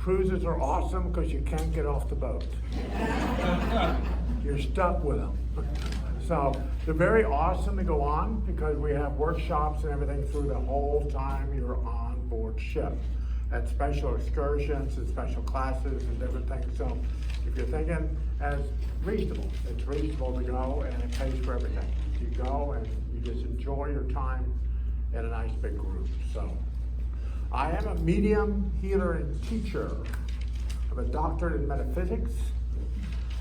Cruises are awesome because you can't get off the boat. You're stuck with them. So they're very awesome to go on because we have workshops and everything through the whole time you're on board ship. And special excursions and special classes and different things. So if you're thinking as reasonable, it's reasonable to go and it pays for everything. You go and you just enjoy your time in a nice big group. So I am a medium, healer, and teacher. I'm a doctorate in metaphysics.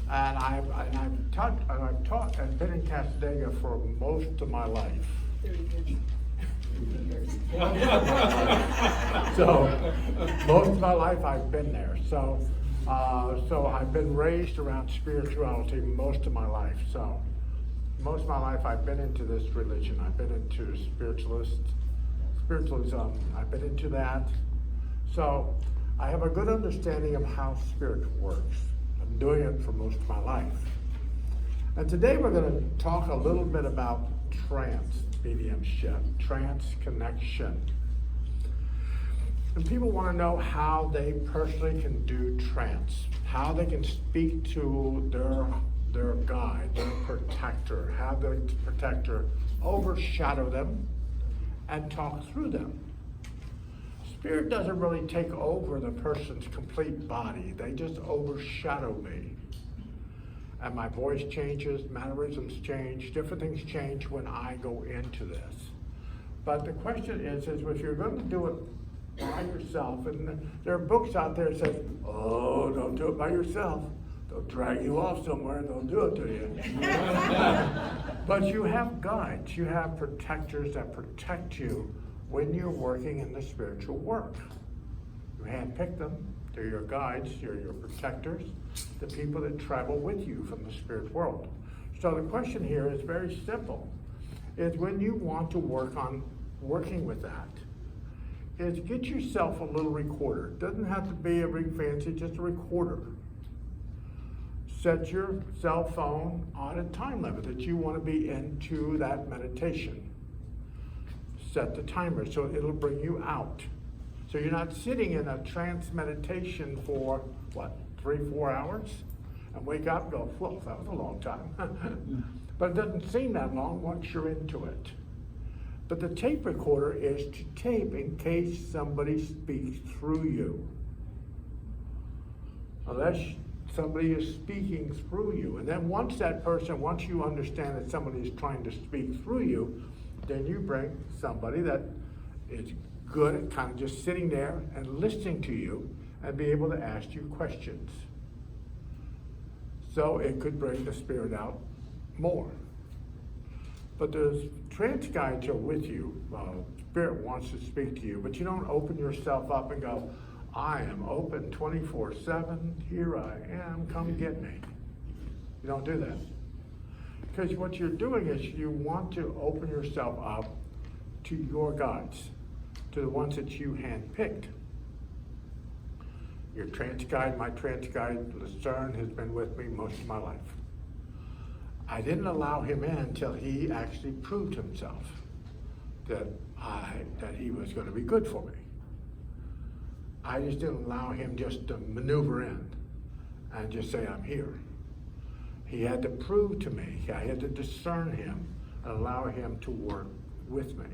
And I've taught and been in Casadega for most of my life. 30 years. So most of my life I've been there. So I've been raised around spirituality most of my life. So most of my life I've been into this religion. I've been into spiritualism. I've been into that. So I have a good understanding of how spirit works. I'm doing it for most of my life. And today we're going to talk a little bit about trance mediumship, trance connection. And people want to know how they personally can do trance, how they can speak to their guide, their protector, have their protector overshadow them and talk through them. Spirit doesn't really take over the person's complete body. They just overshadow me. And my voice changes, mannerisms change, different things change when I go into this. But the question is if you're going to do it by yourself, and there are books out there that says, oh, don't do it by yourself. They'll drag you off somewhere and they'll do it to you. But you have guides, you have protectors that protect you when you're working in the spiritual work. You handpick them, they're your guides, you're your protectors, the people that travel with you from the spirit world. So the question here is very simple, is when you want to work on working with that, is get yourself a little recorder. It doesn't have to be a big fancy, just a recorder. Set your cell phone on a time limit that you want to be into that meditation. Set the timer so it'll bring you out. So you're not sitting in a trance meditation for, 3-4 hours? And wake up and go, well, that was a long time. But it doesn't seem that long once you're into it. But the tape recorder is to tape in case somebody speaks through you. Unless somebody is speaking through you. And then once you understand that somebody is trying to speak through you, then you bring somebody that is good at kind of just sitting there and listening to you and be able to ask you questions. So it could bring the spirit out more. But those trance guides are with you. Spirit wants to speak to you, but you don't open yourself up and go, I am open 24/7, here I am, come get me. You don't do that. Because what you're doing is you want to open yourself up to your guides, to the ones that you handpicked. Your trance guide, my trance guide, Lucerne, has been with me most of my life. I didn't allow him in until he actually proved himself that he was going to be good for me. I just didn't allow him just to maneuver in and just say, I'm here. He had to prove to me, I had to discern him and allow him to work with me.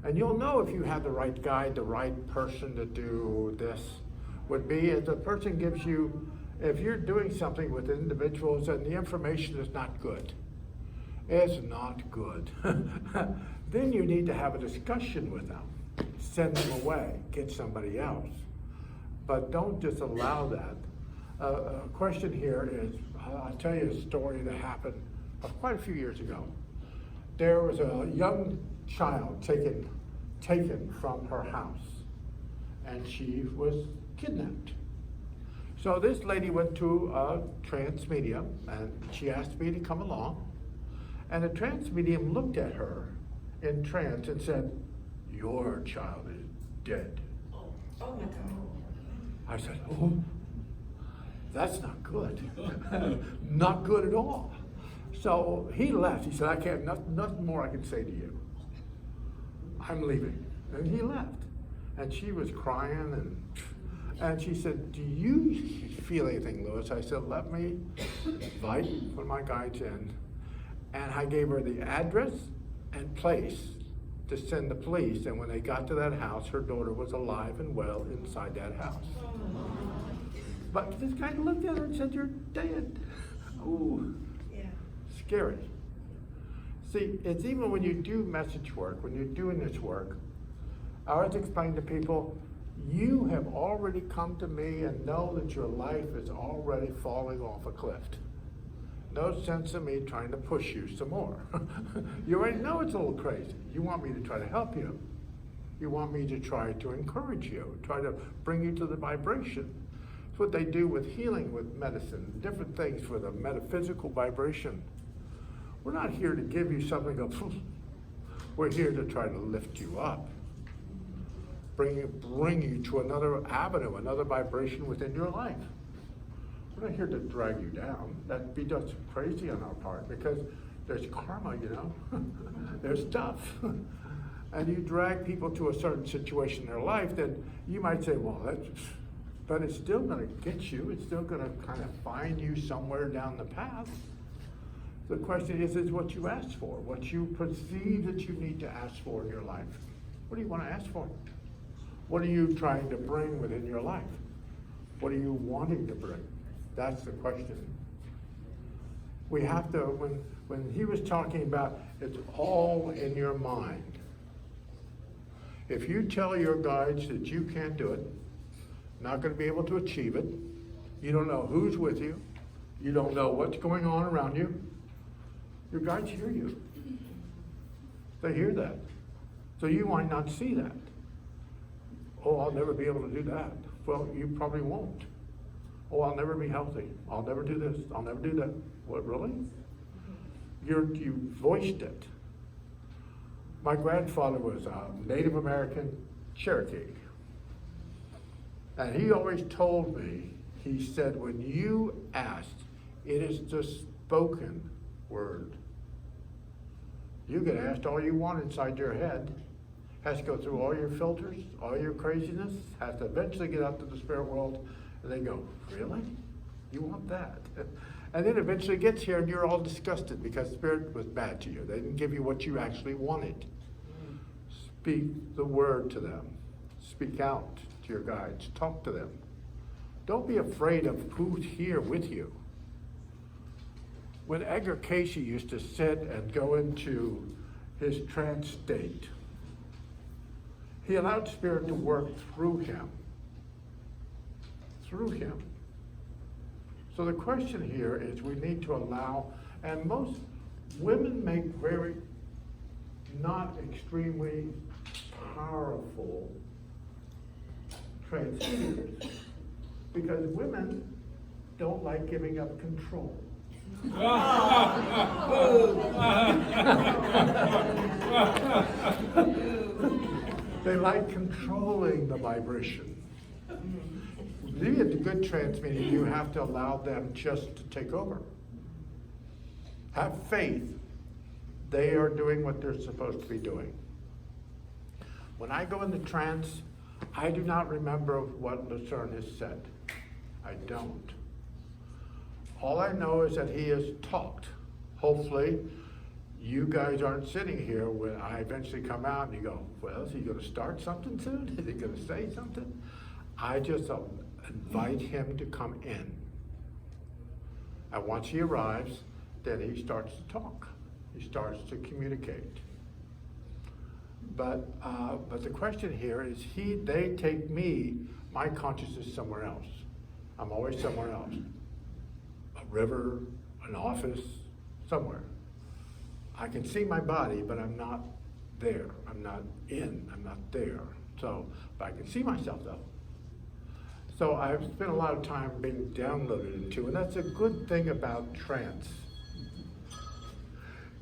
And you'll know if you have the right guide, the right person to do this would be if the person gives you, if you're doing something with individuals and the information is not good, it's not good, then you need to have a discussion with them. Send them away, get somebody else. But don't just allow that. A question here is, I'll tell you a story that happened quite a few years ago. There was a young child taken from her house, and she was kidnapped. So this lady went to a trance medium, and she asked me to come along, and the trance medium looked at her in trance and said, your child is dead. Oh my God. I said, oh, that's not good. Not good at all. So he left. He said, I can't, nothing more I can say to you. I'm leaving. And he left. And she was crying, And she said, do you feel anything, Louis? I said, let me invite one of my guides in. And I gave her the address and place to send the police. And when they got to that house, her daughter was alive and well inside that house. But this guy looked at her and said, you're dead. Ooh, Yeah. scary. See, it's even when you do message work, when you're doing this work, I always explain to people, you have already come to me and know that your life is already falling off a cliff. No sense in me trying to push you some more. You already know it's a little crazy. You want me to try to help you. You want me to try to encourage you, try to bring you to the vibration. It's what they do with healing, with medicine, different things for the metaphysical vibration. We're not here to give you something of, we're here to try to lift you up. Bring you to another avenue, another vibration within your life. We're not here to drag you down. That'd be just crazy on our part because there's karma, you know. There's stuff. And you drag people to a certain situation in their life, then you might say, well, but it's still gonna get you. It's still gonna kind of find you somewhere down the path. The question is what you ask for, what you perceive that you need to ask for in your life. What do you want to ask for? What are you trying to bring within your life? What are you wanting to bring? That's the question. We have to, when he was talking about it's all in your mind. If you tell your guides that you can't do it, not going to be able to achieve it, you don't know who's with you, you don't know what's going on around you, your guides hear you. They hear that. So you might not see that. Oh, I'll never be able to do that. Well, you probably won't. Oh, I'll never be healthy. I'll never do this. I'll never do that. What, really? You voiced it. My grandfather was a Native American Cherokee. And he always told me, he said, when you asked, it is the spoken word. You get asked all you want inside your head. Has to go through all your filters, all your craziness, has to eventually get out to the spirit world, and they go, really? You want that? And then eventually gets here and you're all disgusted because spirit was bad to you. They didn't give you what you actually wanted. Speak the word to them. Speak out to your guides. Talk to them. Don't be afraid of who's here with you. When Edgar Cayce used to sit and go into his trance state, he allowed spirit to work through him. Through him. So the question here is we need to allow, and most women make very not extremely powerful translators because women don't like giving up control. They like controlling the vibration. To be a good transmitter, you have to allow them just to take over. Have faith. They are doing what they're supposed to be doing. When I go into trance, I do not remember what Lucerne has said. I don't. All I know is that he has talked. Hopefully, you guys aren't sitting here when I eventually come out and you go, well, is he going to start something soon? Is he going to say something? I just invite him to come in. And once he arrives, then he starts to talk. He starts to communicate. But the question here is they take me, my consciousness somewhere else. I'm always somewhere else. A river, an office, somewhere. I can see my body, but I'm not there. I'm not there. So, but I can see myself though. So I've spent a lot of time being downloaded into, and that's a good thing about trance.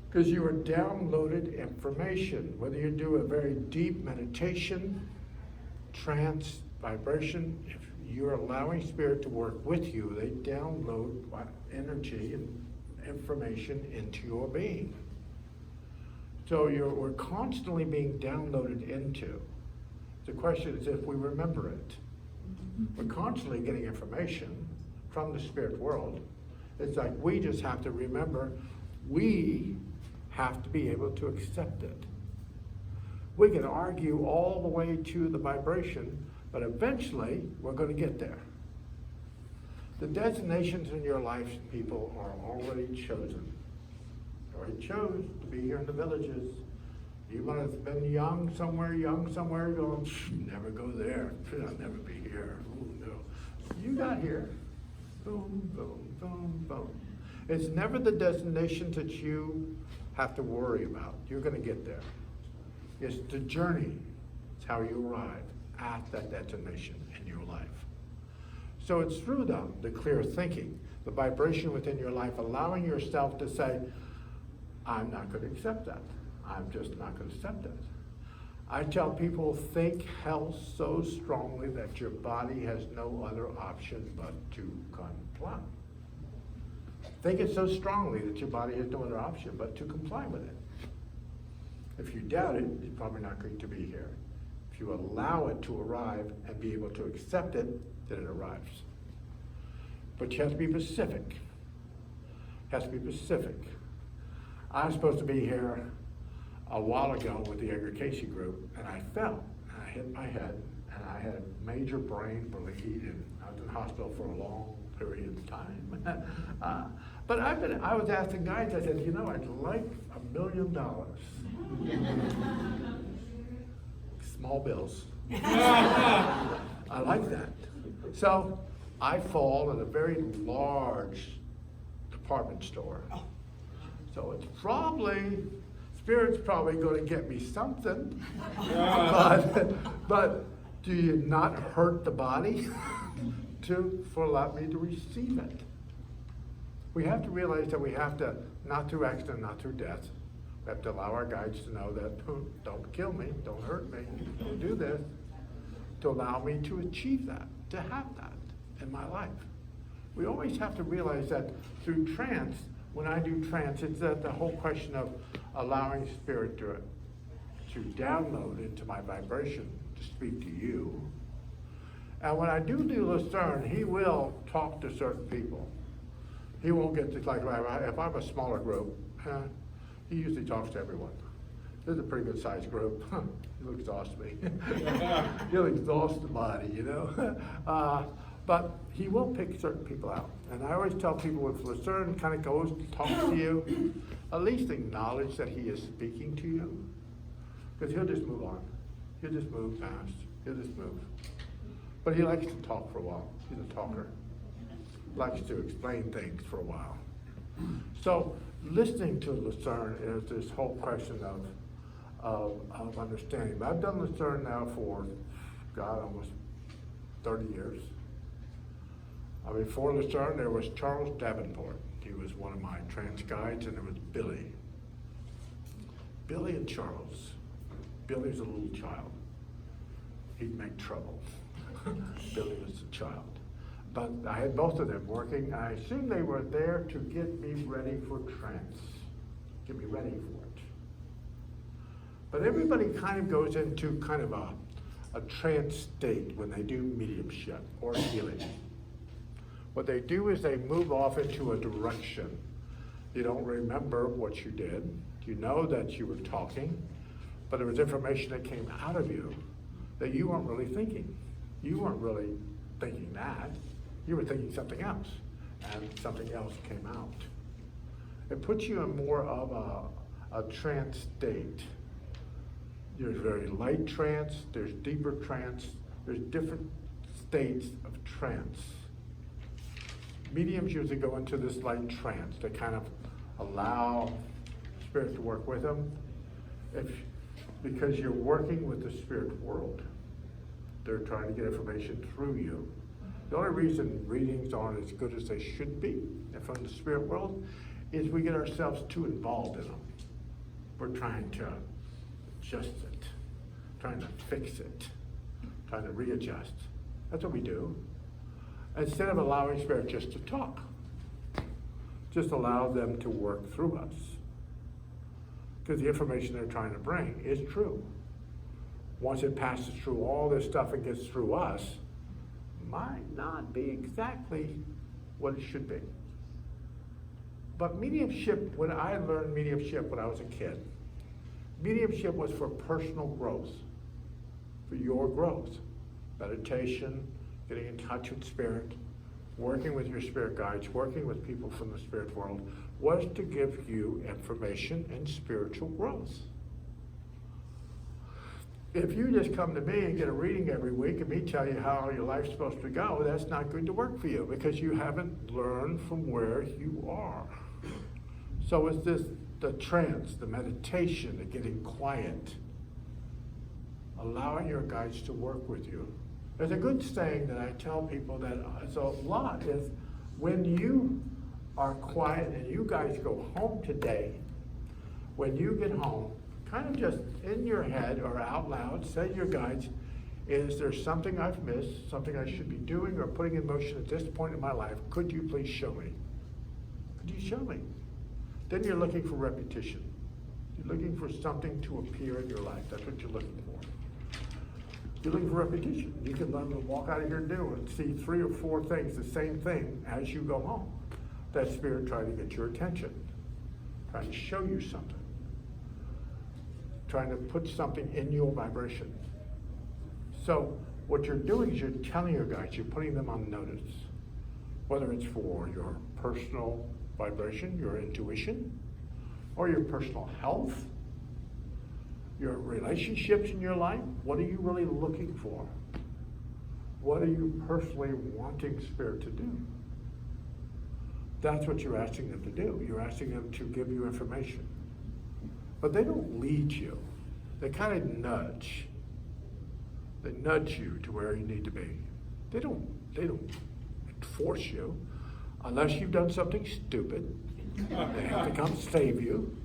Because you are downloaded information, whether you do a very deep meditation, trance, vibration, if you're allowing spirit to work with you, they download energy and information into your being. So we're constantly being downloaded into. The question is if we remember it. We're constantly getting information from the spirit world. It's like we just have to remember we have to be able to accept it. We can argue all the way to the vibration, but eventually we're going to get there. The designations in your life, people, are already chosen. You already chose to be here in the villages. You might have been young somewhere, going, never go there. I'll never be here. Ooh, no. You got here. Boom, boom, boom, boom. It's never the destinations that you have to worry about. You're going to get there. It's the journey. It's how you arrive at that destination in your life. So it's through the clear thinking, the vibration within your life, allowing yourself to say, I'm not going to accept that. I'm just not going to accept it. I tell people, think health so strongly that your body has no other option but to comply. Think it so strongly that your body has no other option but to comply with it. If you doubt it, you're probably not going to be here. If you allow it to arrive and be able to accept it, then it arrives. But you have to be specific. Has to be specific. I was supposed to be here a while ago with the Edgar Casey group, and I fell, and I hit my head, and I had a major brain bleed, and I was in the hospital for a long period of time. But I was asking guys, I said, I'd like $1 million. Small bills. I like that. So I fall in a very large department store. So it's Spirit's probably going to get me something. But do you not hurt the body for allow me to receive it? We have to realize that we have to, not through accident, not through death, we have to allow our guides to know that, don't kill me, don't hurt me, don't do this, to allow me to achieve that, to have that in my life. We always have to realize that through trance, when I do trance, it's the whole question of allowing Spirit to download into my vibration to speak to you. And when I do Lucerne, he will talk to certain people. He won't get to, like, if I have a smaller group, he usually talks to everyone. This is a pretty good sized group. He'll exhaust me. He'll exhaust the body, But he will pick certain people out. And I always tell people if Lucerne kind of goes to talk to you, at least acknowledge that he is speaking to you. Because he'll just move on. He'll just move past. He'll just move. But he likes to talk for a while. He's a talker. Likes to explain things for a while. So listening to Lucerne is this whole question of understanding. But I've done Lucerne now for, almost 30 years. Before Lucerne, there was Charles Davenport. He was one of my trance guides, and there was Billy. Billy and Charles. Billy's a little child. He'd make trouble. Billy was a child. But I had both of them working. I assume they were there to get me ready for trance, get me ready for it. But everybody kind of goes into kind of a trance state when they do mediumship or healing. What they do is they move off into a direction. You don't remember what you did. You know that you were talking, but there was information that came out of you that you weren't really thinking. You weren't really thinking that. You were thinking something else, and something else came out. It puts you in more of a trance state. There's very light trance, there's deeper trance, there's different states of trance. Mediums usually go into this light trance to kind of allow Spirit to work with them. Because you're working with the spirit world. They're trying to get information through you. The only reason readings aren't as good as they should be from the spirit world is we get ourselves too involved in them. We're trying to adjust it, trying to fix it, trying to readjust. That's what we do. Instead of allowing Spirit just to talk, just allow them to work through us. Because the information they're trying to bring is true. Once it passes through all this stuff and gets through us, might not be exactly what it should be. But mediumship, when I learned mediumship when I was a kid, mediumship was for personal growth, for your growth. Meditation, getting in touch with spirit, working with your spirit guides, working with people from the spirit world, was to give you information and spiritual growth. If you just come to me and get a reading every week and me tell you how your life's supposed to go, that's not going to work for you because you haven't learned from where you are. So it's the trance, the meditation, the getting quiet, allowing your guides to work with you. There's a good saying that I tell people that it's a lot is when you are quiet and you guys go home today, when you get home, kind of just in your head or out loud, say to your guides, is there something I've missed, something I should be doing or putting in motion at this point in my life? Could you please show me? Could you show me? Then you're looking for repetition. You're looking for something to appear in your life. That's what you're looking for. You're looking for repetition. You can learn to walk out of here and do and see 3 or 4 things, the same thing as you go home. That spirit trying to get your attention, trying to show you something, trying to put something in your vibration. So what you're doing is you're telling your guides, you're putting them on notice, whether it's for your personal vibration, your intuition, or your personal health, your relationships in your life. What are you really looking for? What are you personally wanting spirit to do? That's what you're asking them to do. You're asking them to give you information. But they don't lead you. They kind of nudge. They nudge you to where you need to be. They don't force you. Unless you've done something stupid, they have to come save you.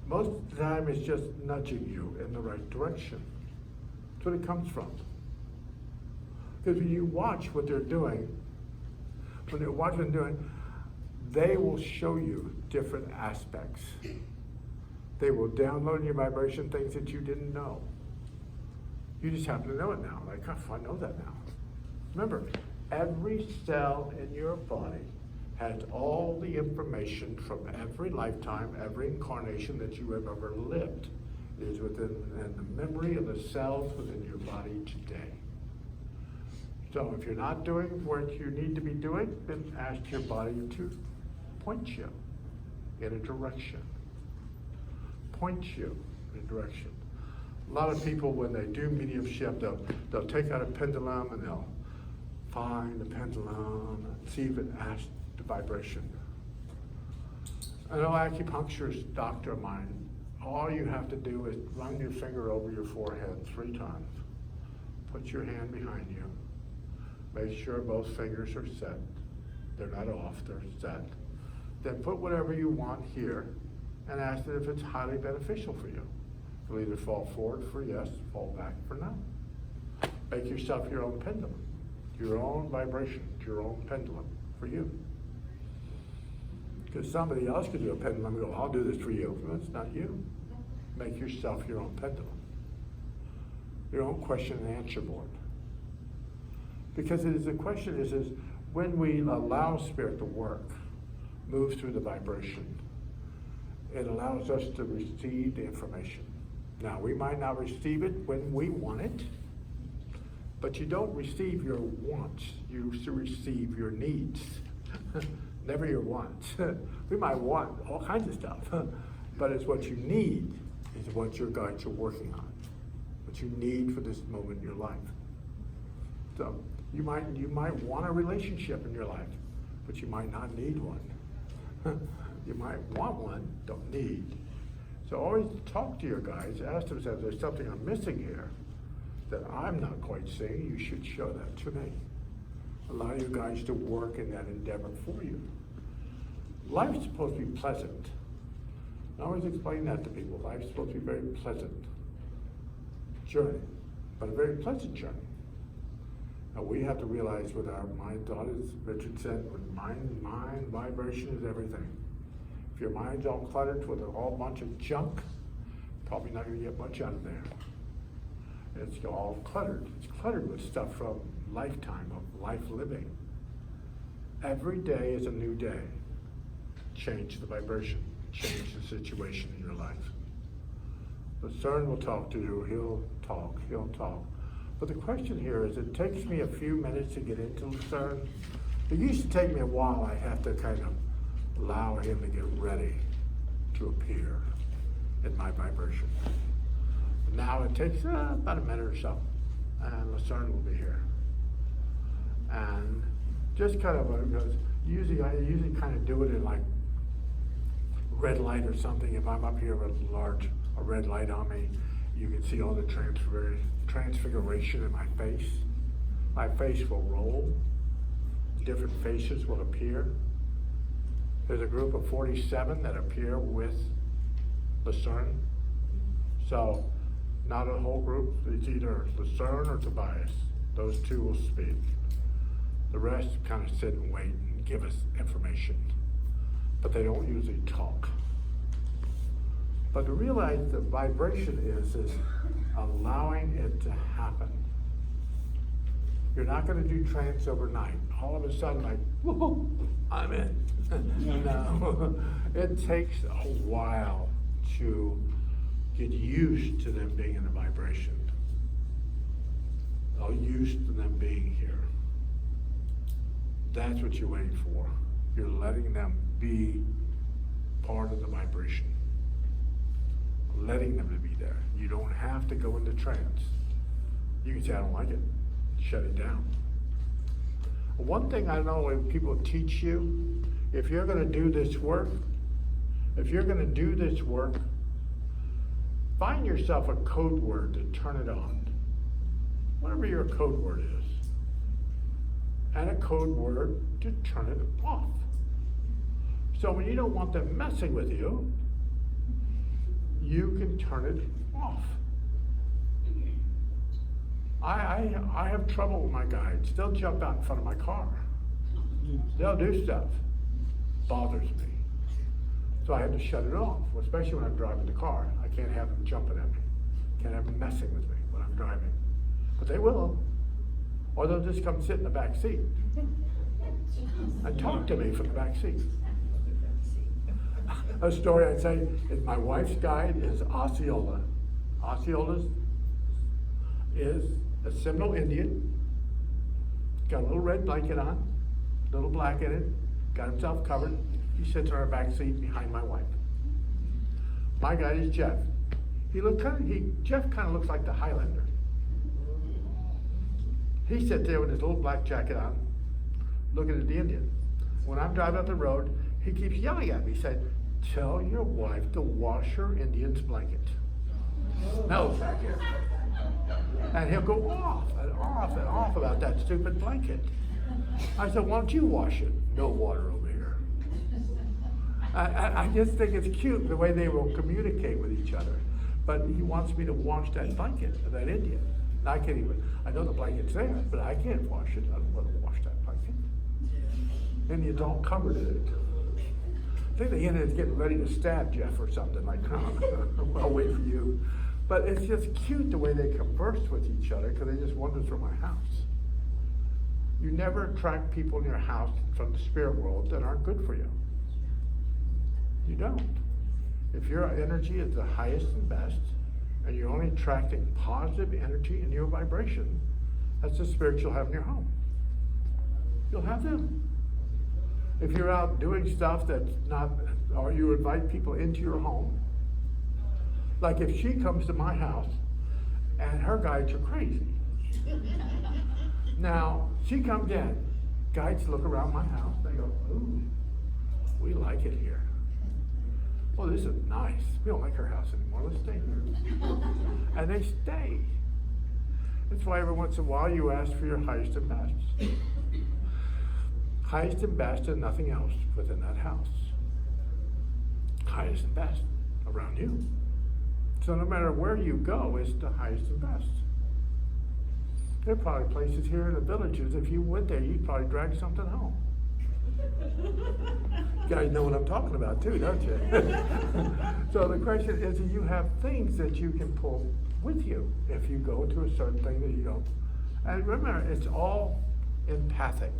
Most of the time it's just nudging you in the right direction. That's what it comes from. Because when you watch what they're doing, they will show you different aspects. They will download in your vibration things that you didn't know. You just happen to know it now. Like, oh, I know that now. Remember, every cell in your body has all the information from every lifetime, every incarnation that you have ever lived. It is within the memory of the cells within your body today. So if you're not doing what you need to be doing, then ask your body to point you in a direction. Point you in a direction. A lot of people, when they do mediumship, they'll take out a pendulum and they'll find the pendulum and see if it has the vibration. An acupuncturist doctor of mine, all you have to do is run your finger over your forehead 3 times. Put your hand behind you. Make sure both fingers are set. They're not off, they're set. Then put whatever you want here and ask it if it's highly beneficial for you. You'll either fall forward for yes, fall back for no. Make yourself your own pendulum, your own vibration, your own pendulum for you. Because somebody else could do a pendulum and go, I'll do this for you. Well, it's not you. Make yourself your own pendulum, your own question and answer board. Because it is the question is when we allow spirit to work, move through the vibration, it allows us to receive the information. Now, we might not receive it when we want it, but you don't receive your wants, you receive your needs. Never your wants. We might want all kinds of stuff, but it's what you need is what your guides are working on, what you need for this moment in your life. So you might want a relationship in your life, but you might not need one. You might want one, don't need. So always talk to your guides, ask them, if there's something I'm missing here that I'm not quite seeing, you should show that to me. Allow your guides to work in that endeavor for you. Life's supposed to be pleasant. I always explain that to people. Life's supposed to be a very pleasant journey, but a very pleasant journey. Now we have to realize with our mind thought, as Richard said, with mind vibration is everything. If your mind's all cluttered with a whole bunch of junk, probably not going to get much out of there. It's all cluttered. It's cluttered with stuff from lifetime of life living. Every day is a new day. Change the vibration. Change the situation in your life. The CERN will talk to you. He'll talk. But the question here is, it takes me a few minutes to get into the CERN. It used to take me a while. I have to kind of allow him to get ready to appear in my vibration. But now it takes about a minute or so, and the CERN will be here. And just kind of, I usually kind of do it in like red light or something. If I'm up here with a red light on me, you can see all the transfiguration in my face. My face will roll. Different faces will appear. There's a group of 47 that appear with the CERN. So not a whole group. It's either the CERN or Tobias. Those two will speak. The rest kind of sit and wait and give us information. But they don't usually talk. But to realize the vibration is allowing it to happen. You're not going to do trance overnight. All of a sudden, like, whoa, I'm in. No, it takes a while to get used to them being in a vibration. Used to them being here. That's what you're waiting for. You're letting them be part of the vibration. Letting them to be there. You don't have to go into trance. You can say, I don't like it. Shut it down. One thing I know when people teach you, if you're going to do this work, find yourself a code word to turn it on. Whatever your code word is. And a code word to turn it off. So when you don't want them messing with you, you can turn it off. I have trouble with my guides. They'll jump out in front of my car. They'll do stuff. Bothers me. So I have to shut it off, especially when I'm driving the car. I can't have them jumping at me. Can't have them messing with me when I'm driving. But they will. Or they'll just come sit in the back seat and talk to me from the back seat. A story I'd say is my wife's guide is Osceola. Osceola is a Seminole Indian, got a little red blanket on, a little black in it, got himself covered. He sits on our back seat behind my wife. My guide is Jeff. Jeff kind of looks like the Highlander. He sits there with his little black jacket on, looking at the Indian. When I'm driving up the road, he keeps yelling at me. He said, "Tell your wife to wash her Indian's blanket." No, thank you. And he'll go off and off and off about that stupid blanket. I said, "Why don't you wash it?" "No water over here." I just think it's cute the way they will communicate with each other. But he wants me to wash that blanket of that Indian. And I can't even, I know the blanket's there, but I can't wash it. I don't want to wash that blanket. Indian's all covered in it. I think the Indian's getting ready to stab Jeff or something like that. I'll wait for you. But it's just cute the way they converse with each other because they just wander through my house. You never attract people in your house from the spirit world that aren't good for you. You don't. If your energy is the highest and best, and you're only attracting positive energy in your vibration, that's the spirits you'll have in your home. You'll have them. If you're out doing stuff that's not, or you invite people into your home, like if she comes to my house and her guides are crazy. Now, she comes in, guides look around my house, they go, "Ooh, we like it here. Oh, this is nice. We don't like her house anymore. Let's stay here." And they stay. That's why every once in a while you ask for your highest and best. Highest and best and nothing else within that house. Highest and best around you. So no matter where you go, it's the highest and best. There are probably places here in the villages, if you went there, you'd probably drag something home. You guys know what I'm talking about too, don't you? So the question is, you have things that you can pull with you if you go to a certain thing that you don't. And remember, it's all empathic.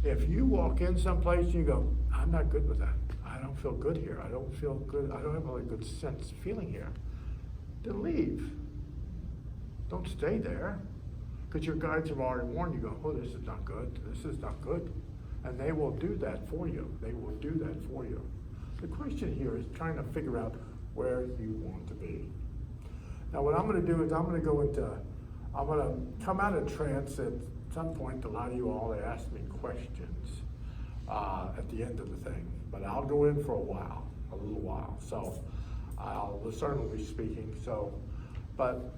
If you walk in someplace and you go, I'm not good with that. I don't feel good here. I don't feel good. I don't have a really good sense feeling here. Then leave. Don't stay there. Because your guides have already warned you, go, oh, this is not good. This is not good. And they will do that for you. They will do that for you. The question here is trying to figure out where you want to be. Now what I'm going to do is I'm going to come out of trance at some point. A lot of you all ask me questions at the end of the thing. But I'll go in for a little while. So I'll certainly be speaking. So, but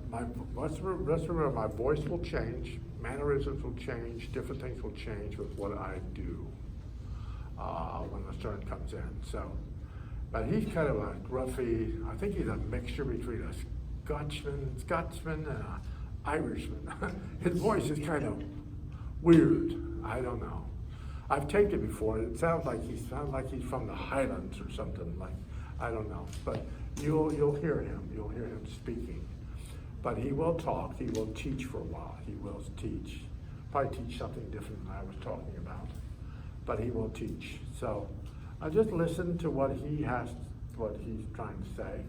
let's remember, my voice will change, mannerisms will change, different things will change with what I do when the Stern comes in. So, but he's kind of a gruffy, I think he's a mixture between a Scotsman and an Irishman. His voice is kind of weird. I don't know. I've taped it before. It sounds like he's from the Highlands or something, like, I don't know. But you'll hear him. You'll hear him speaking. But he will talk. He will teach for a while. He will teach. Probably teach something different than I was talking about. But he will teach. So I just listen to what he's trying to say.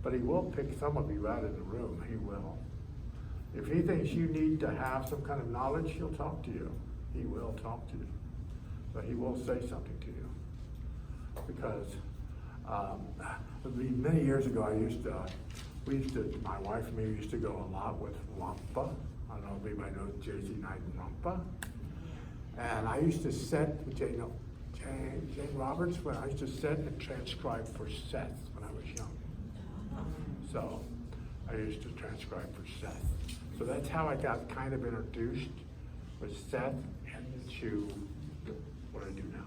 But he will pick some of you out of the room. He will. If he thinks you need to have some kind of knowledge, he'll talk to you. He will talk to you. But he will say something to you. Because many years ago, my wife and me used to go a lot with Wampa. I don't know if anybody knows J.C. Knight and Wampa. And I used to sit with Jane Roberts, when I used to sit and transcribe for Seth when I was young. So I used to transcribe for Seth. So that's how I got kind of introduced with Seth into what I do now.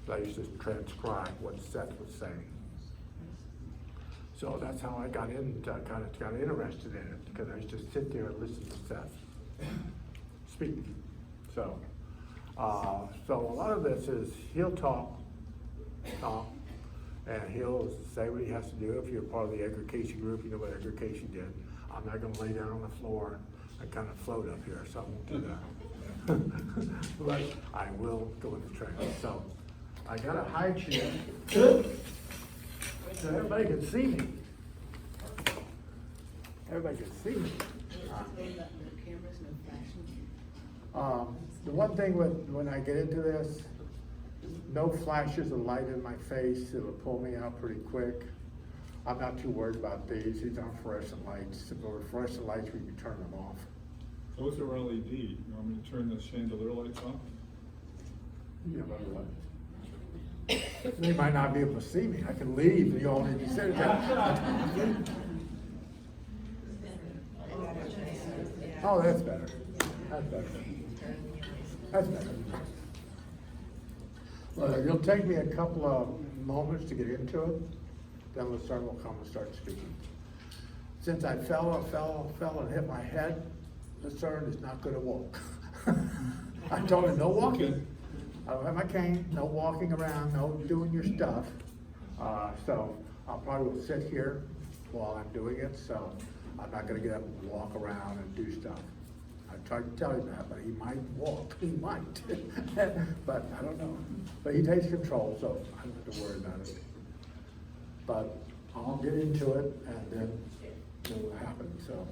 So I used to transcribe what Seth was saying. So that's how I got got interested in it, because I used to sit there and listen to Seth speak. So a lot of this is he'll talk, and he'll say what he has to do. If you're part of the Edgar Casey group, you know what Edgar Casey did. I'm not going to lay down on the floor and kind of float up here, so I won't do that. But I will go into trance. So I got a high chair so everybody can see me. Everybody can see me. The one thing when I get into this, no flashes of light in my face. It'll pull me out pretty quick. I'm not too worried about these. These aren't fluorescent lights. If they were fluorescent lights, we can turn them off. Those are LED. You want me to turn the chandelier lights off? Yeah, by the way. They might not be able to see me. I can leave and you all need to sit there. Oh, that's better. That's better. That's better. Well, it'll take me a couple of moments to get into it. Then Lucerne will come and start speaking. Since I fell and hit my head, Lucerne is not going to walk. I told her no walking. I don't have my cane, no walking around, no doing your stuff. So I'll probably sit here while I'm doing it, so I'm not gonna get up and walk around and do stuff. I tried to tell him that, but he might walk, he might. But I don't know. But he takes control, so I don't have to worry about it. But I'll get into it and then it will happen, so.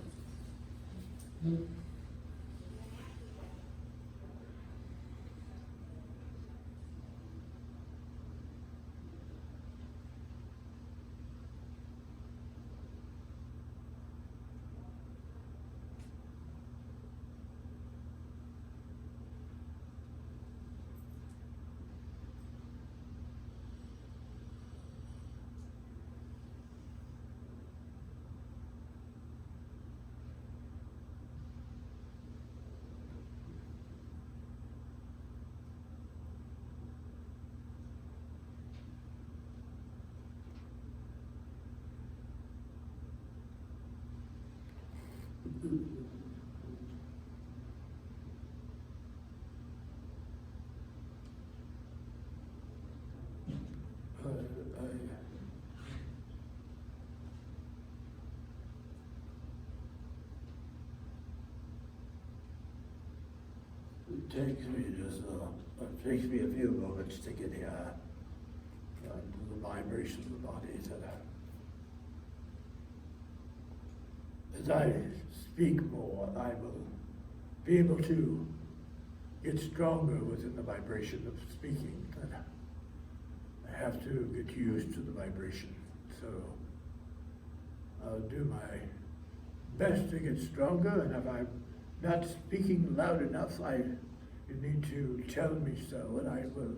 It takes me a few moments to get here. The vibration of the body as I speak more, I will be able to get stronger within the vibration of speaking. And I have to get used to the vibration. So I'll do my best to get stronger, and if I'm not speaking loud enough, you need to tell me so, and I will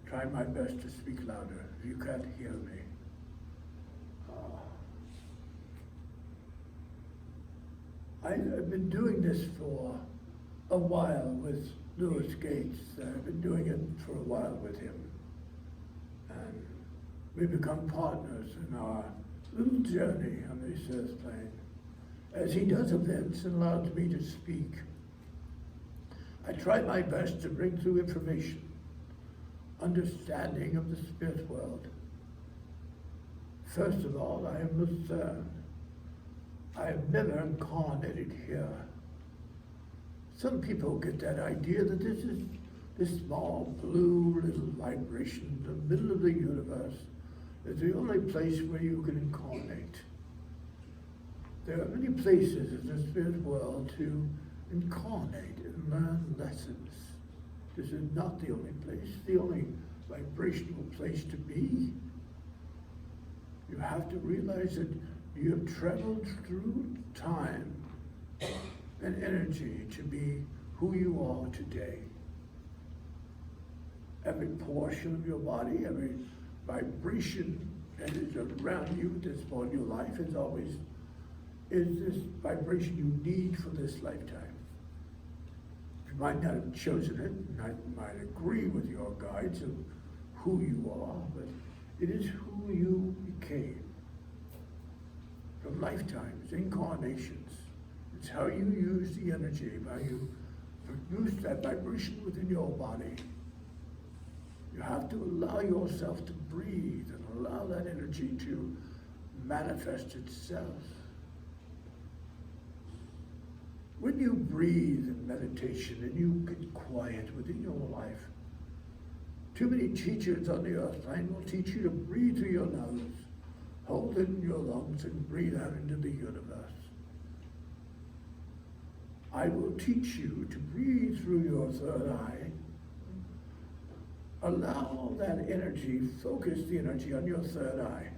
try my best to speak louder if you can't hear me. I've been doing this for a while with Lewis Gates. I've been doing it for a while with him. And we become partners in our little journey on this earth plane. As he does events and allows me to speak, I try my best to bring through information, understanding of the spirit world. First of all, I am Lucerne. I have never incarnated here. Some people get that idea that this is this small blue little vibration in the middle of the universe is the only place where you can incarnate. There are many places in the spirit world to incarnate and learn lessons. This is not the only place, the only vibrational place to be. You have to realize that you have traveled through time and energy to be who you are today. Every portion of your body, every vibration that is around you at this point in your life is this vibration you need for this lifetime. You might not have chosen it, and I might agree with your guides of who you are, but it is who you became. From lifetimes, incarnations. It's how you use the energy, how you produce that vibration within your body. You have to allow yourself to breathe and allow that energy to manifest itself. When you breathe in meditation and you get quiet within your life, too many teachers on the earth plane will teach you to breathe through your nose, hold it in your lungs, and breathe out into the universe. I will teach you to breathe through your third eye. Allow that energy, focus the energy on your third eye,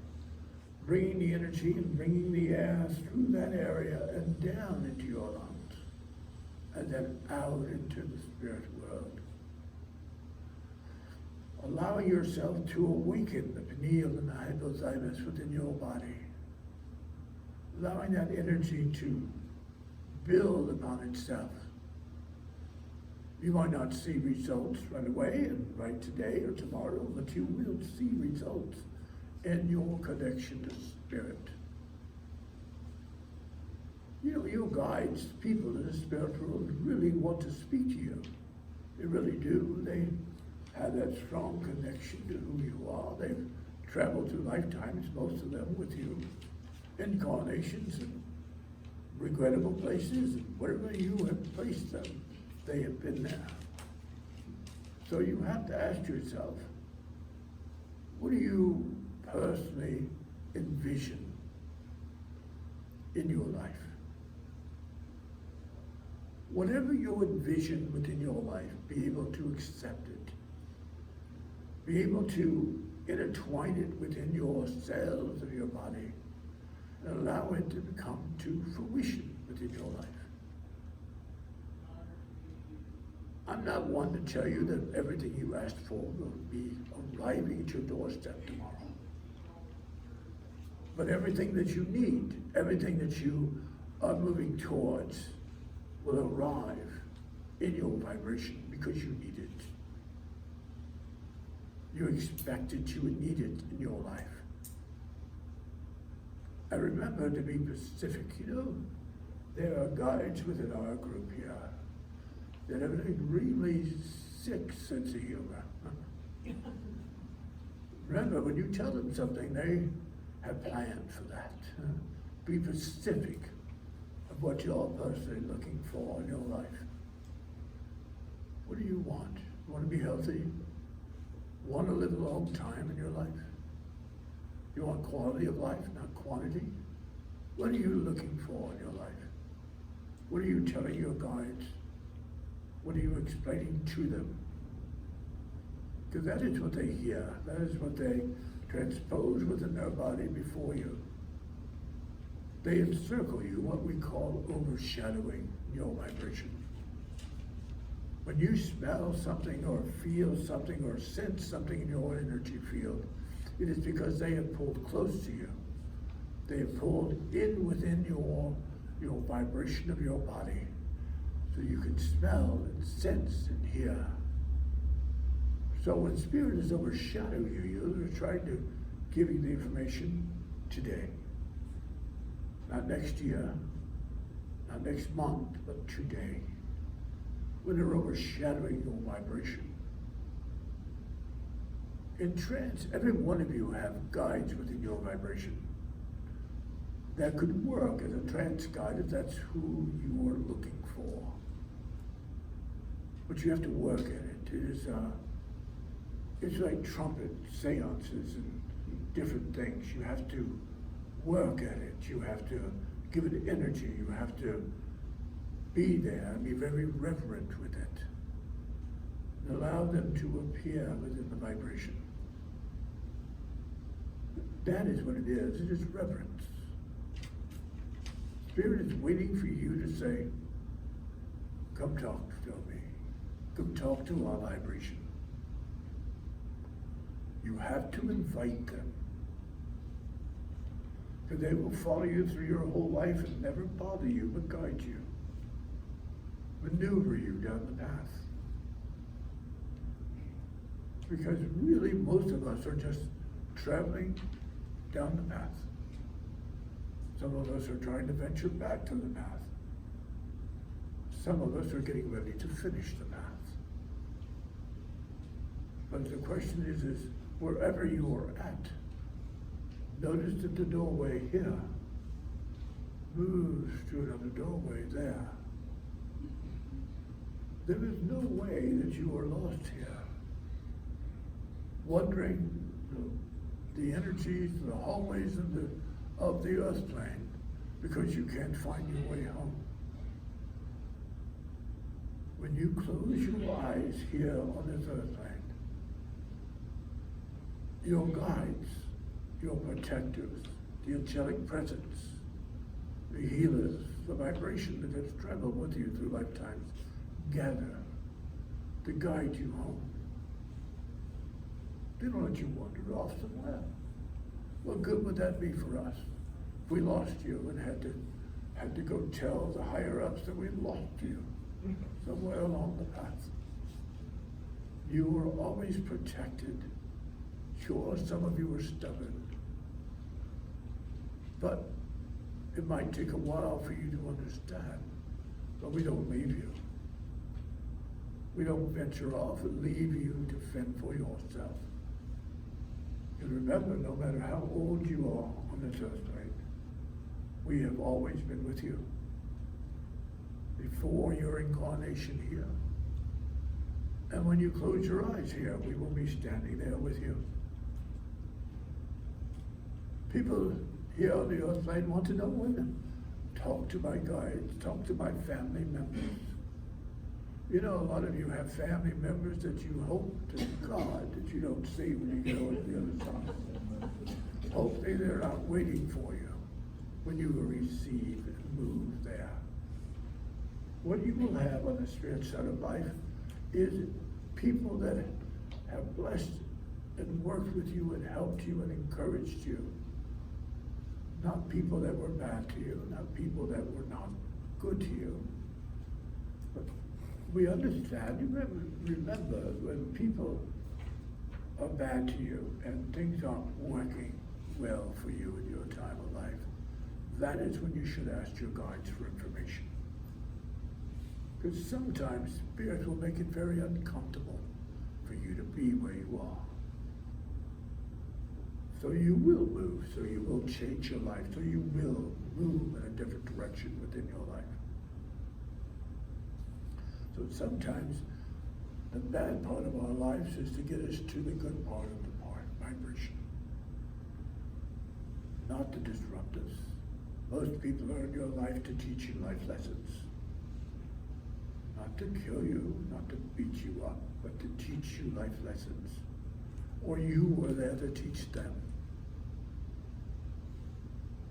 bringing the energy and bringing the air through that area and down into your lungs, and then out into the spirit world. Allowing yourself to awaken the pineal and the hypothalamus within your body. Allowing that energy to build upon itself. You might not see results right away and right today or tomorrow, but you will see results in your connection to spirit. You know, your guides, people in the spirit world really want to speak to you. They really do. They have that strong connection to who you are. They've traveled through lifetimes, most of them with you, incarnations and regrettable places, and wherever you have placed them, they have been there. So you have to ask yourself, what do you personally envision in your life? Whatever you envision within your life, be able to accept it. Be able to intertwine it within your cells of your body and allow it to come to fruition within your life. I'm not one to tell you that everything you asked for will be arriving at your doorstep tomorrow. But everything that you need, everything that you are moving towards will arrive in your vibration because you need it. You expect it, you would need it in your life. I remember, to be specific, there are guides within our group here that have a really sick sense of humor. Remember, when you tell them something, they have planned for that. Be specific of what you're personally looking for in your life. What do you want? You want to be healthy? Want to live a long time in your life? You want quality of life, not quantity? What are you looking for in your life? What are you telling your guides? What are you explaining to them? Because that is what they hear. That is what they transpose within their body before you. They encircle you, what we call overshadowing your vibration. When you smell something or feel something or sense something in your energy field, it is because they have pulled close to you. They have pulled in within your vibration of your body, so you can smell and sense and hear. So when spirit is overshadowing you, they're trying to give you the information today. Not next year, not next month, but today. When they're overshadowing your vibration. In trance, every one of you have guides within your vibration that could work as a trance guide if that's who you are looking for. But you have to work at it. It's like trumpet seances and different things. You have to work at it. You have to give it energy. You have to be there and be very reverent with it. And allow them to appear within the vibration. That is what it is. It is reverence. Spirit is waiting for you to say, come talk to me. Come talk to our vibration. You have to invite them. Because they will follow you through your whole life and never bother you, but guide you. Maneuver you down the path. Because really most of us are just traveling down the path. Some of us are trying to venture back to the path. Some of us are getting ready to finish the path. But the question is wherever you are at, notice that the doorway here moves to another doorway there. There is no way that you are lost here. Wandering the energies, the hallways of the earth plane because you can't find your way home. When you close your eyes here on this earth plane, your guides, your protectors, the angelic presence, the healers, the vibration that has traveled with you through lifetimes, gather to guide you home. They don't let you wander off somewhere. What good would that be for us? If we lost you and had to go tell the higher ups that we lost you somewhere along the path. You were always protected. Sure, some of you were stubborn, but it might take a while for you to understand, but we don't leave you. We don't venture off and leave you to fend for yourself. And remember, no matter how old you are on this earth plane, we have always been with you. Before your incarnation here. And when you close your eyes here, we will be standing there with you. People here on the earth plane want to know when. Talk to my guides, talk to my family members. You know, a lot of you have family members that you hope to God that you don't see when you get over the other side. Hopefully they're not waiting for you when you will receive and move there. What you will have on the spirit side of life is people that have blessed and worked with you and helped you and encouraged you. Not people that were bad to you, not people that were not good to you. But we understand, remember when people are bad to you and things aren't working well for you in your time of life, that is when you should ask your guides for information. Because sometimes spirit will make it very uncomfortable for you to be where you are. So you will move, so you will change your life, so you will move in a different direction within your life. So sometimes The bad part of our lives is to get us to the good part of the vibration, not to disrupt us. Most people are in your life to teach you life lessons, not to kill you, not to beat you up, but to teach you life lessons. Or you were there to teach them.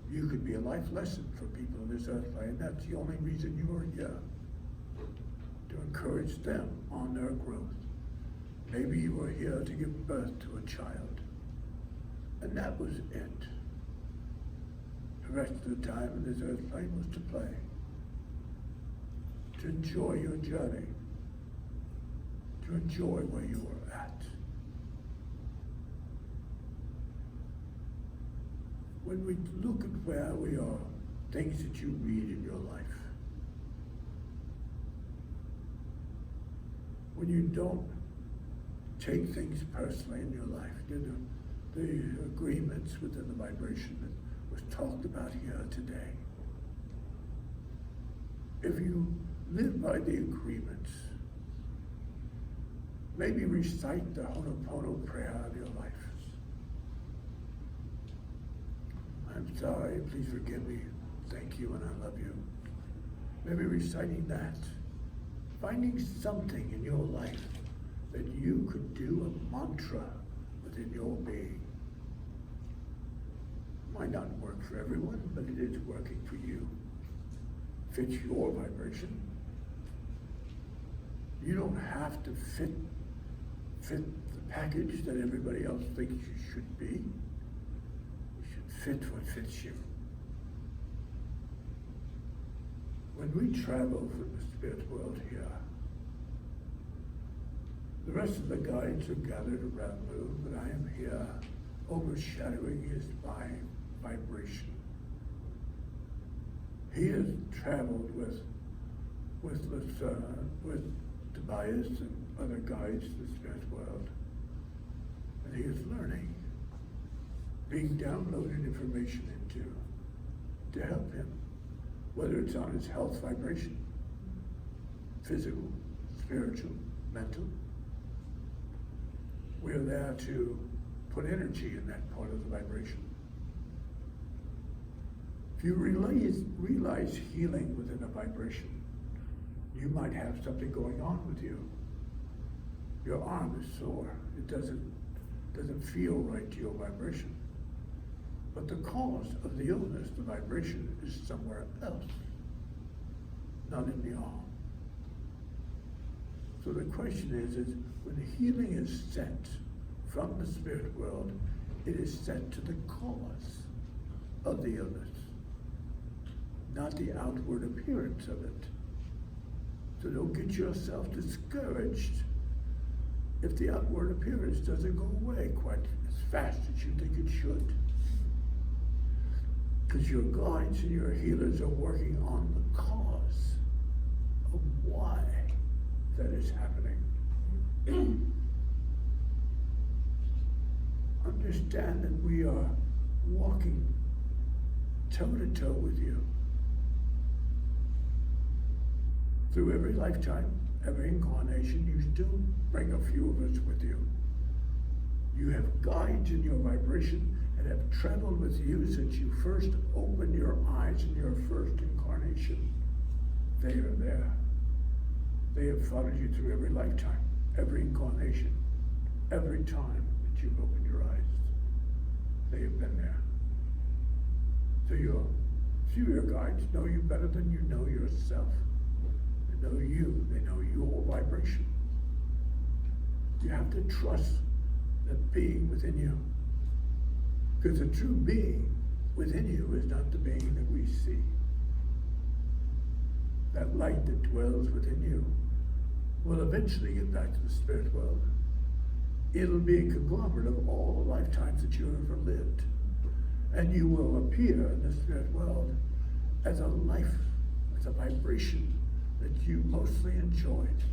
You could be a life lesson for people in this earth plane. That's the only reason you are here, to encourage them on their growth. Maybe you were here to give birth to a child, and that was it. The rest of the time in this earth plane was to play, to enjoy your journey, to enjoy where you were at. When we look at where we are, things that you read in your life, when you don't take things personally in your life, the agreements within the vibration that was talked about here today. If you live by the agreements, maybe recite the Ho'oponopono prayer of your life. I'm sorry, please forgive me, thank you, and I love you. Maybe reciting that. Finding something in your life that you could do a mantra within your being. Might not work for everyone, but it is working for you. Fits your vibration. You don't have to fit the package that everybody else thinks you should be. You should fit what fits you. When we travel from the spirit world here, the rest of the guides are gathered around me, but I am here overshadowing his vibration. He has traveled with Tobias and other guides in the spirit world, and he is learning, being downloaded information into to help him, whether it's on his health vibration, physical, spiritual, mental. We are there to put energy in that part of the vibration. If you realize healing within a vibration, you might have something going on with you. Your arm is sore. It doesn't feel right to your vibration. But the cause of the illness, the vibration, is somewhere else, not in the arm. So the question is when healing is sent from the spirit world, it is sent to the cause of the illness, not the outward appearance of it. So don't get yourself discouraged if the outward appearance doesn't go away quite as fast as you think it should. Because your guides and your healers are working on the cause of why that is happening. Understand that we are walking toe to toe with you. Through every lifetime, every incarnation, you still bring a few of us with you. You have guides in your vibration and have traveled with you since you first opened your eyes in your first incarnation. They are there. They have followed you through every lifetime, every incarnation, every time that you've opened your eyes. They have been there. So your guides know you better than you know yourself. They know you. They know your vibration. You have to trust that being within you. Because the true being within you is not the being that we see. That light that dwells within you will eventually get back to the spirit world. It'll be a conglomerate of all the lifetimes that you ever lived. And you will appear in the spirit world as a life, as a vibration that you mostly enjoyed.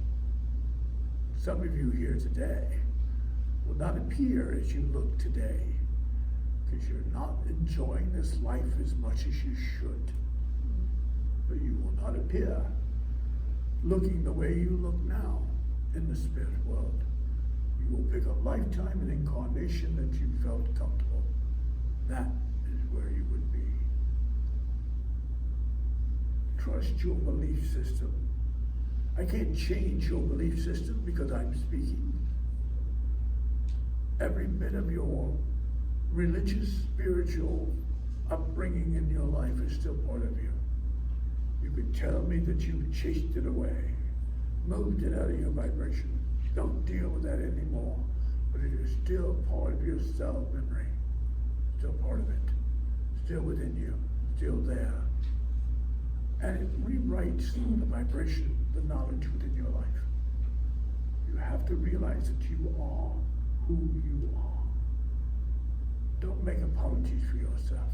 Some of you here today will not appear as you look today because you're not enjoying this life as much as you should. But you will not appear looking the way you look now in the spirit world. You will pick a lifetime and incarnation that you felt comfortable. That is where you would be. Trust your belief system. I can't change your belief system because I'm speaking. Every bit of your religious, spiritual upbringing in your life is still part of you. You could tell me that you chased it away, moved it out of your vibration. Don't deal with that anymore. But it is still part of your cell memory. Still part of it. Still within you. Still there. And it rewrites the vibration, the knowledge within your life. You have to realize that you are who you are. Don't make apologies for yourself.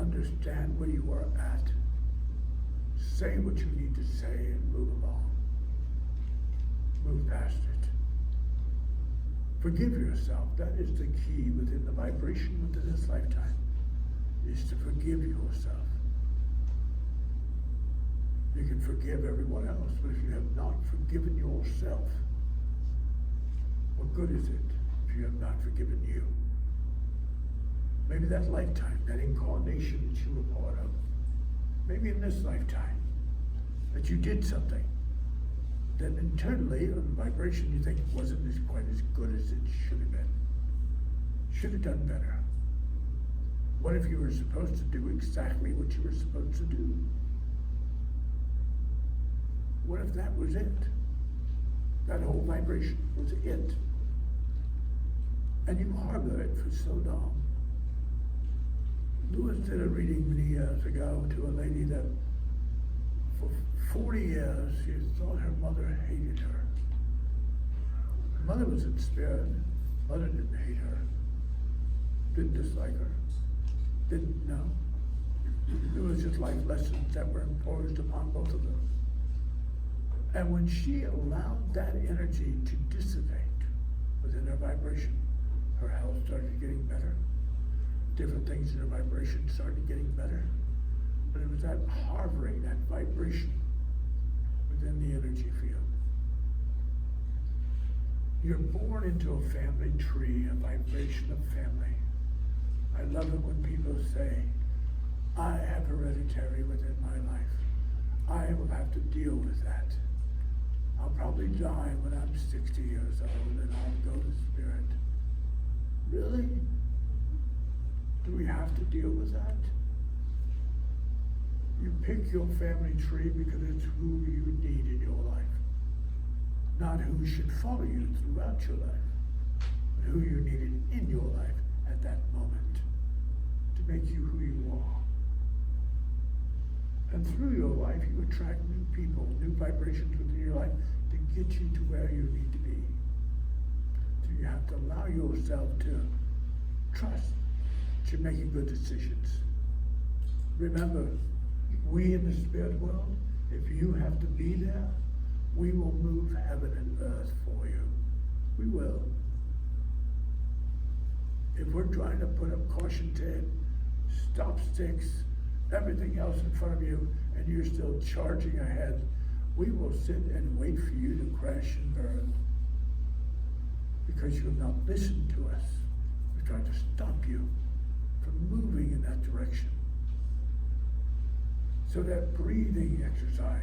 Understand where you are at. Say what you need to say and move along. Move past it. Forgive yourself. That is the key within the vibration within this lifetime, is to forgive yourself. You can forgive everyone else, but if you have not forgiven yourself, what good is it if you have not forgiven you? Maybe that lifetime, that incarnation that you were part of, maybe in this lifetime, that you did something that internally, on vibration, you think wasn't quite as good as it should have been. Should have done better. What if you were supposed to do exactly what you were supposed to do? What if that was it? That whole vibration was it. And you harbor it for so long. Lewis did a reading many years ago to a lady that for 40 years she thought her mother hated her. Mother was in spirit. Mother didn't hate her. Didn't dislike her. Didn't know. It was just life lessons that were imposed upon both of them. And when she allowed that energy to dissipate within her vibration, her health started getting better. Different things in her vibration started getting better. But it was that harboring, that vibration within the energy field. You're born into a family tree, a vibration of family. I love it when people say, I have hereditary within my life. I will have to deal with that. I'll probably die when I'm 60 years old and I'll go to spirit. Really? Do we have to deal with that? You pick your family tree because it's who you need in your life. Not who should follow you throughout your life, but who you needed in your life at that moment to make you who you are. And through your life, you attract new people, new vibrations within your life to get you to where you need to be. So you have to allow yourself to trust that you're making good decisions. Remember, we in the spirit world, if you have to be there, we will move heaven and earth for you. We will. If we're trying to put up caution tape, stop sticks, everything else in front of you, and you're still charging ahead, we will sit and wait for you to crash and burn because you have not listened to us. We're trying to stop you from moving in that direction. So that breathing exercise,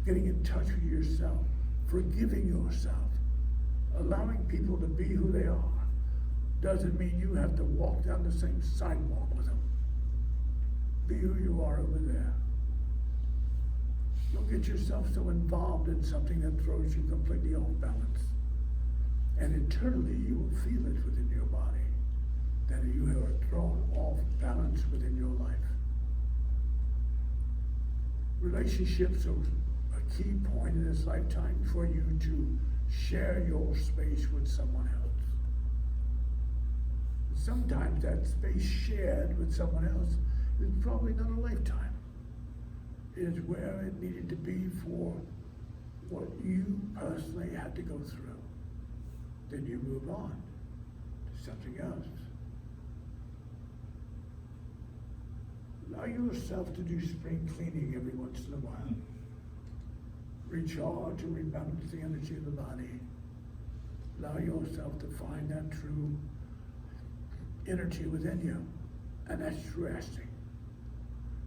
getting in touch with yourself, forgiving yourself, allowing people to be who they are, doesn't mean you have to walk down the same sidewalk with them. Be who you are over there. Don't get yourself so involved in something that throws you completely off balance. And internally you will feel it within your body, that you are thrown off balance within your life. Relationships are a key point in this lifetime for you to share your space with someone else. Sometimes that space shared with someone else is probably not a lifetime. It is where it needed to be for what you personally had to go through. Then you move on to something else. Allow yourself to do spring cleaning every once in a while. Recharge and rebalance the energy of the body. Allow yourself to find that true energy within you. And that's resting.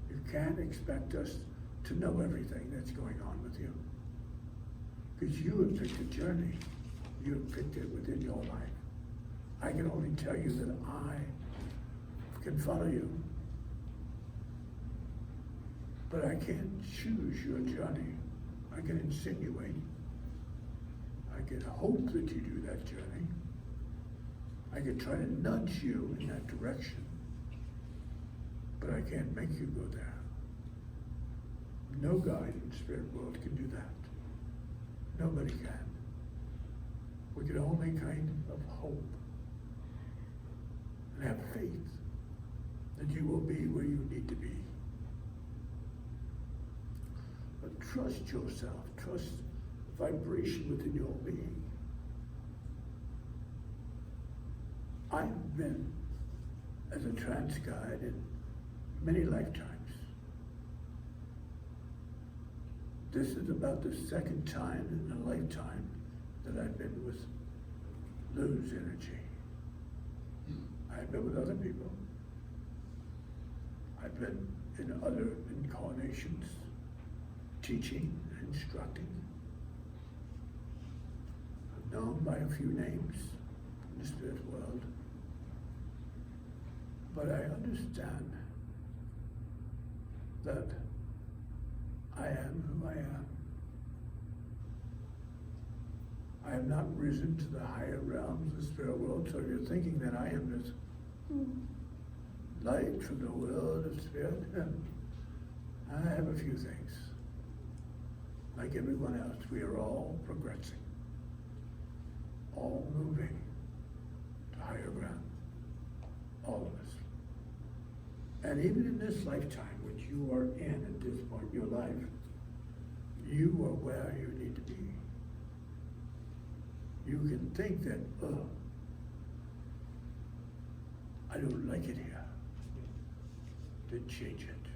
You can't expect us to know everything that's going on with you. Because you have picked a journey. You have picked it within your life. I can only tell you that I can follow you. But I can't choose your journey. I can insinuate. I can hope that you do that journey. I can try to nudge you in that direction. But I can't make you go there. No guide in the spirit world can do that. Nobody can. We can only kind of hope and have faith that you will be where you need to be. But trust yourself, trust the vibration within your being. I've been as a trance guide in many lifetimes. This is about the second time in a lifetime that I've been with Lou's energy. I've been with other people. I've been in other incarnations, teaching, instructing. I'm known by a few names in the spirit world. But I understand that I am who I am. I have not risen to the higher realms of the spirit world, so you're thinking that I am this light from the world of spirit. I have a few things. Like everyone else, we are all progressing, all moving to higher ground, all of us. And even in this lifetime, which you are in at this point in your life, you are where you need to be. You can think that, oh, I don't like it here. Then change it.